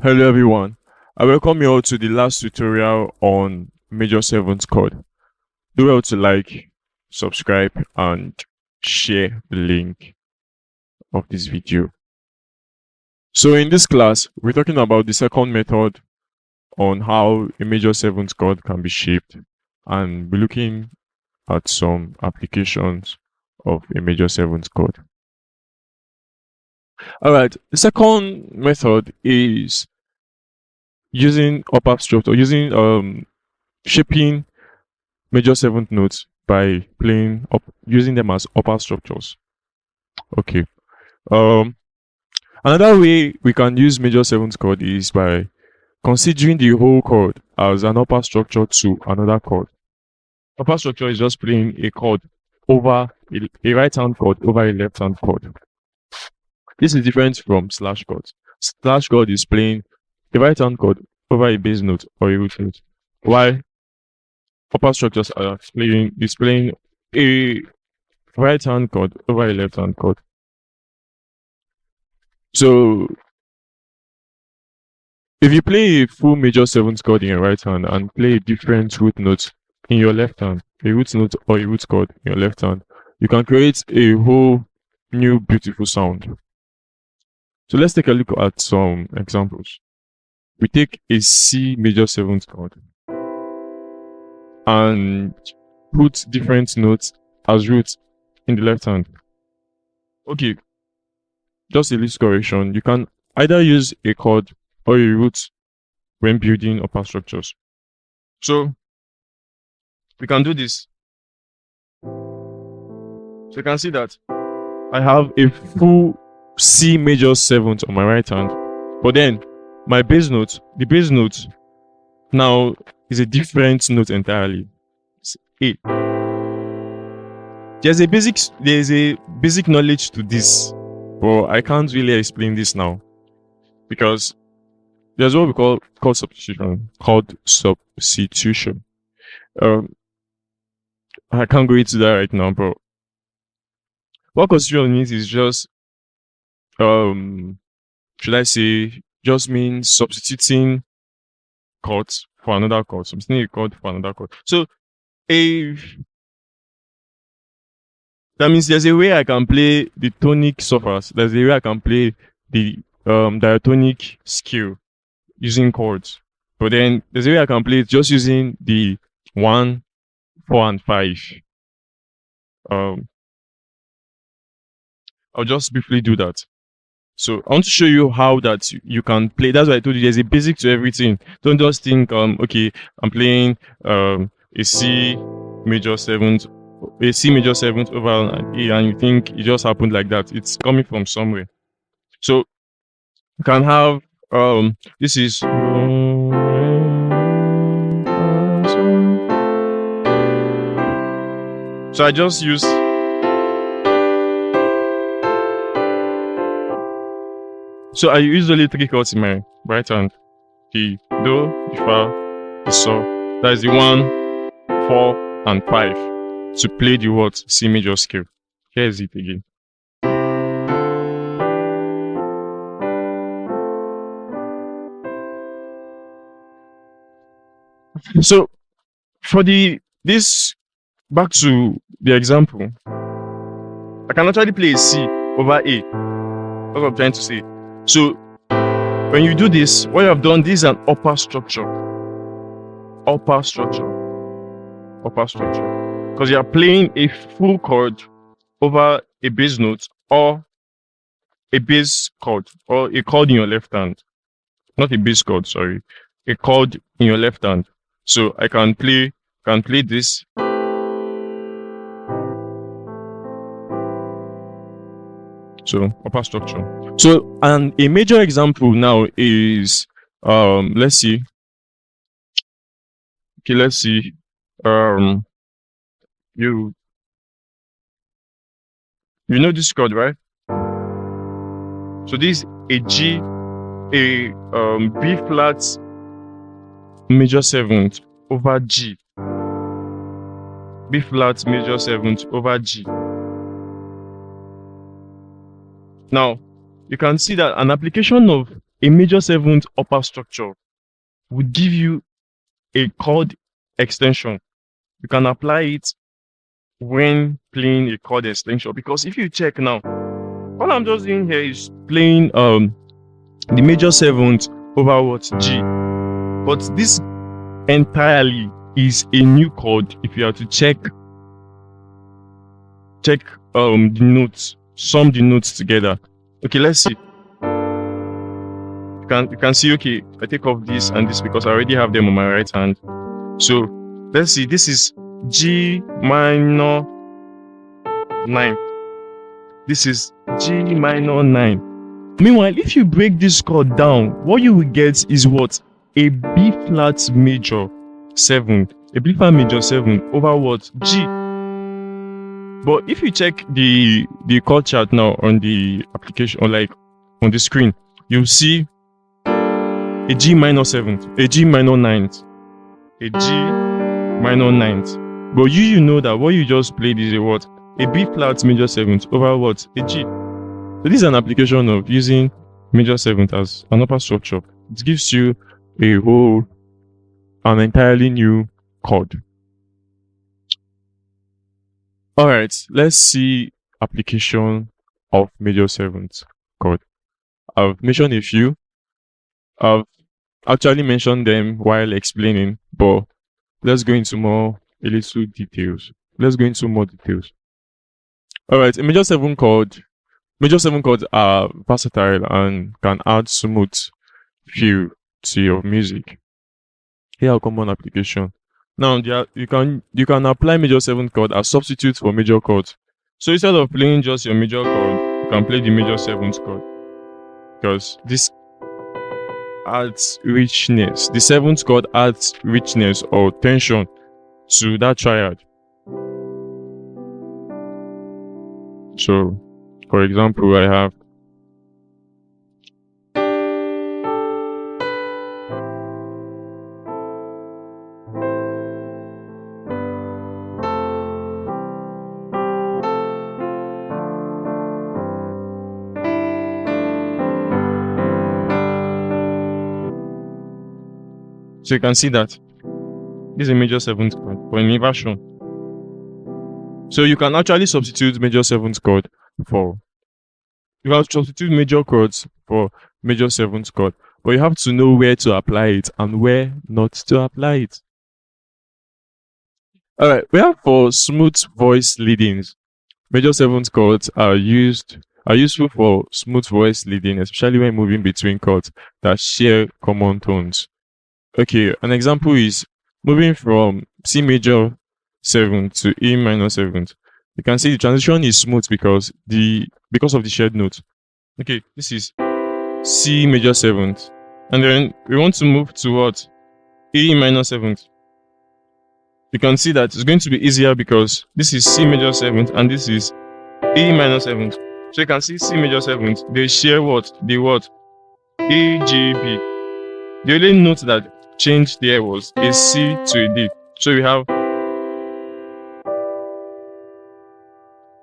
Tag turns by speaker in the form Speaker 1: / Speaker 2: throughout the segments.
Speaker 1: Hello everyone, I welcome you all to the last tutorial on major 7th chord. Do well to like, subscribe and share the link of this video. So in this class, we're talking about the second method on how a major 7th chord can be shaped, and we're looking at some applications of a major 7th chord. Alright, the second method is using upper structure, using shaping major 7th notes by playing up, using them as upper structures. Okay. Another way we can use major 7th chord is by considering the whole chord as an upper structure to another chord. Upper structure is just playing a chord over a right hand chord over a left hand chord. This is different from slash chords. Slash chord is playing a right hand chord over a bass note or a root note, while upper structures are playing a right hand chord over a left hand chord. So if you play a full major 7th chord in your right hand and play a different root note in your left hand, a root note or a root chord in your left hand, you can create a whole new beautiful sound. So let's take a look at some examples. We take a C major 7th chord and put different notes as roots in the left hand. Okay, just a little correction. You can either use a chord or a root when building upper structures. So we can do this. So you can see that I have a full C major 7th on my right hand, but then my bass note, the bass note now is a different note entirely. It's A. There's a basic knowledge to this, but I can't really explain this now because there's what we call chord substitution. I can't go into that right now, but what chord substitution means is just should I say, just means substituting chords for another chord, substituting a chord for another chord. So that means there's a way I can play the tonic surface, there's a way I can play the diatonic scale using chords, but then there's a way I can play it just using the 1, 4 and 5. I'll just briefly do that. So I want to show you how that you can play. That's why I told you there's a basic to everything. Don't just think okay, I'm playing a C major 7th over an A, and you think it just happened like that. It's coming from somewhere. So you can have this is so I just use So I use only 3 chords in my right hand: the Do, the Fa, the Sol. That is the 1, 4, and 5 to play the what C major scale. Here is it again. So for back to the example, I can actually play a C over A. That's what I'm trying to say. So when you do this, what you have done, this is an upper structure. Upper structure. Because you are playing a full chord over a bass note or a bass chord or a chord in your left hand. Not a bass chord, sorry. A chord in your left hand. So I can play this. So upper structure. So and a major example now is let's see. Okay, let's see. You know this chord, right? So this is a G, a B flat major 7th over G. B flat major 7th over G. Now, you can see that an application of a major seventh upper structure would give you a chord extension. You can apply it when playing a chord extension, because if you check now, all I'm just doing here is playing the major seventh over what, G. But this entirely is a new chord. If you are to check the notes, sum the notes together. Okay, let's see. You can see, okay, I take off this and this because I already have them on my right hand. So let's see, this is G minor 9. This is G minor 9. Meanwhile, if you break this chord down, what you will get is what? A B flat major 7. A B flat major 7 over what? G. But if you check the chord chart now on the application, or like on the screen, you'll see a G minor 7th, a G minor 9th, a G minor 9th. But you know that what you just played is a what? A B flat major 7th over what? A G. So this is an application of using major 7th as an upper structure. It gives you an entirely new chord. Alright, let's see application of major 7th chord. I've mentioned a few. I've actually mentioned them while explaining, but let's go into more details. Alright, a major 7 chord. Major 7 chords are versatile and can add smooth feel to your music. Here are common application. Now, you can apply major 7th chord as substitute for major chords. So instead of playing just your major chord, you can play the major 7th chord, because this adds richness. The 7th chord adds richness or tension to that triad. So, for example, I have so you can see that this is a major 7th chord for an inversion. So you can actually substitute major 7th chord for, you can substitute major chords for major 7th chord, but you have to know where to apply it and where not to apply it. Alright, we have for smooth voice leadings. Major 7th chords are useful for smooth voice leading, especially when moving between chords that share common tones. Okay, an example is moving from C major 7th to E minor 7th. You can see the transition is smooth because of the shared note. Okay, this is C major 7th, and then we want to move to what? E minor 7th. You can see that it's going to be easier because this is C major 7th and this is E minor 7th. So you can see C major 7th, they share what? E, G, B. The only note that changed there was a C to a D.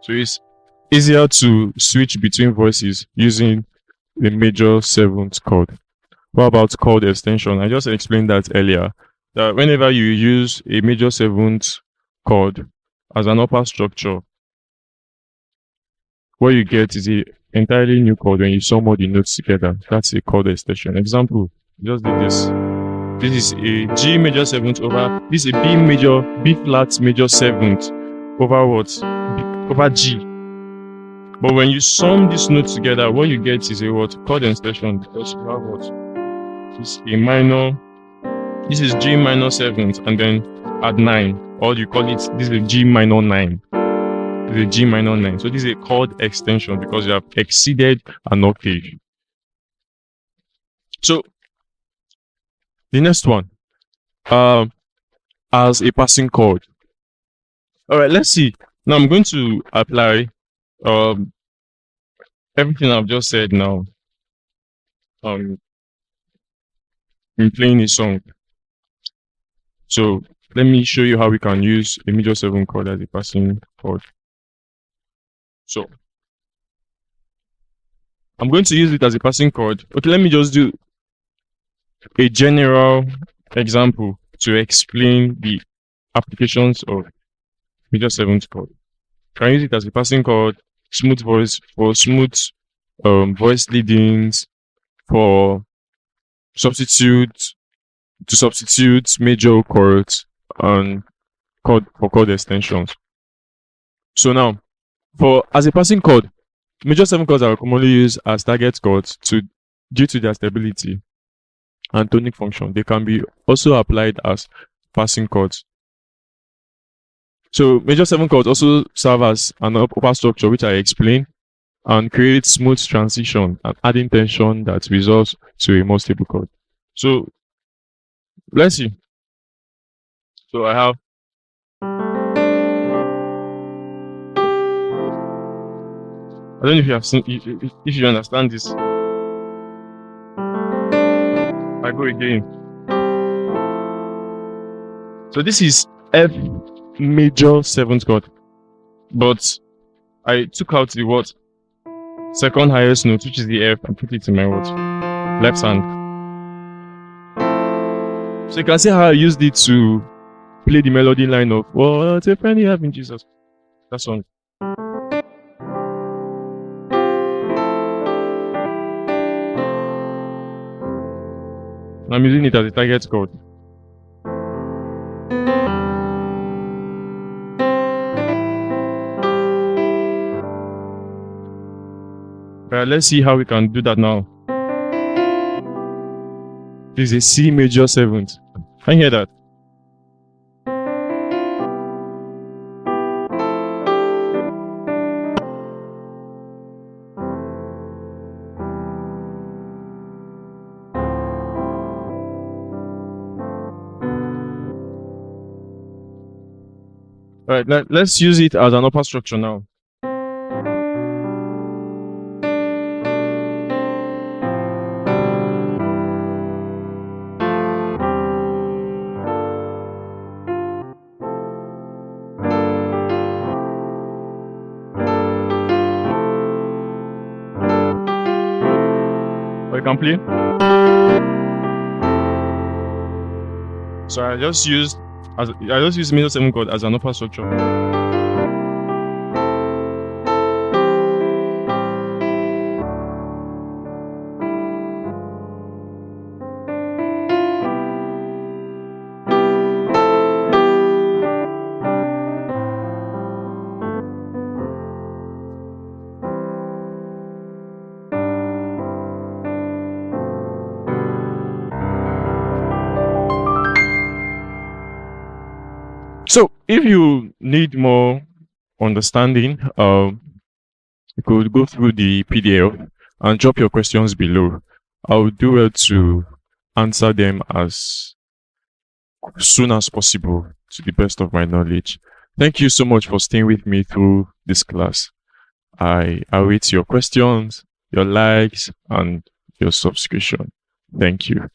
Speaker 1: So it's easier to switch between voices using the major 7th chord. What about chord extension? I just explained that earlier, that whenever you use a major 7th chord as an upper structure, what you get is an entirely new chord when you sum all the notes together. That's a chord extension. Example, just did this. This is a G major 7th over, this is a B flat major 7th over what? Over G. But when you sum these notes together, what you get is a what? Chord extension, because you have what? This is a minor, this is G minor 7th, and then add 9, or you call it, this is a G minor 9. This is a G minor 9. So this is a chord extension because you have exceeded an octave. So the next one, as a passing chord. Alright, let's see. Now I'm going to apply everything I've just said now in playing a song. So let me show you how we can use a major 7 chord as a passing chord. So I'm going to use it as a passing chord. Okay, let me just do a general example to explain the applications of major seventh chord. Can use it as a passing chord, smooth voice for smooth voice leadings, for substitute to substitute major chords and chord extensions. So now, for as a passing chord, major seven chords are commonly used as target chords due to their stability and tonic function. They can be also applied as passing chords. So major seven chords also serve as an upper structure, which I explained, and create smooth transition and adding tension that results to a more stable chord. So let's see. So I have I don't know if you have seen if you understand this. I go again. So this is F major seventh chord, but I took out the what second highest note, which is the F, and put it in my what left hand. So you can see how I used it to play the melody line of "What a friend you have in Jesus." That song. I'm using it as a target chord. Let's see how we can do that now. This is a C major seventh. Can you hear that? Alright, let's use it as an upper structure now. You can play. So I just used major seven chord as an upper structure. So if you need more understanding, you could go through the PDF and drop your questions below. I'll do well to answer them as soon as possible to the best of my knowledge. Thank you so much for staying with me through this class. I await your questions, your likes, and your subscription. Thank you.